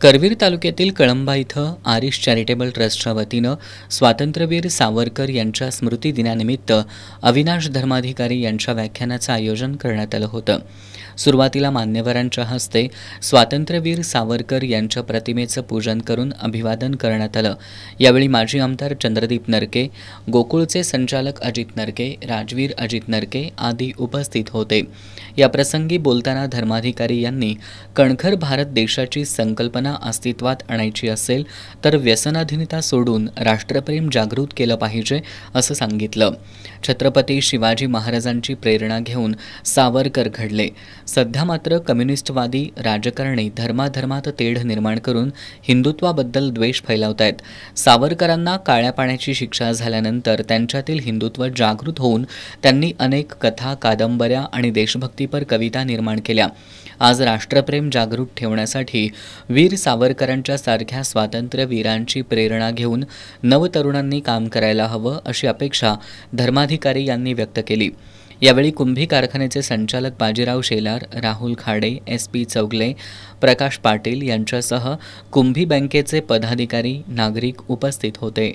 करवीर तालुक्यातील कळंबा इथं आरिश चॅरिटेबल ट्रस्टच्या वतीनं स्वातंत्र्यवीर सावरकर यांच्या स्मृतिदिनानिमित्त अविनाश धर्माधिकारी यांच्या व्याख्यानाचं आयोजन करण्यात आलं होतं। सुरुवातीला मान्यवरांच्या हस्ते स्वातंत्र्यवीर सावरकर यांच्या प्रतिमेचं पूजन करून अभिवादन करण्यात आलं। यावेळी माजी आमदार चंद्रदीप नरके, गोकुळचे संचालक अजित नरके, राजवीर अजित नरके आदी उपस्थित होते। या प्रसंगी बोलताना धर्माधिकारी यांनी कणखर भारत देशाची संकल्पना अस्तित्वात आणायची असेल तर व्यसनाधीनता सोडून राष्ट्रप्रेम जागृत केलं पाहिजे असं सांगितलं। छत्रपती शिवाजी महाराजांची प्रेरणा घेऊन सावरकर घडले। सध्या मात्र कम्युनिस्टवादी राजकारणी धर्माधर्मात तेढ निर्माण करून हिंदुत्वाबद्दल द्वेष फैलावतायत। सावरकरांना काळ्या पाण्याची शिक्षा झाल्यानंतर त्यांच्यातील हिंदुत्व जागृत होऊन त्यांनी अनेक कथा, कादंबऱ्या आणि देशभक्तीपर कविता निर्माण केल्या। आज राष्ट्रप्रेम जागृत ठेवण्यासाठी वीर सावरकरांच्या सारख्या स्वातंत्र्यवीरांची प्रेरणा घेऊन नवतरुणांनी काम करायला हवं अशी अपेक्षा धर्माधिकारी यांनी व्यक्त केली। यावेळी कुंभी कारखान्याचे संचालक बाजीराव शेलार, राहुल खाडे, SP चौगले, प्रकाश पाटील यांच्यासह कुंभी बँकेचे पदाधिकारी, नागरिक उपस्थित होते।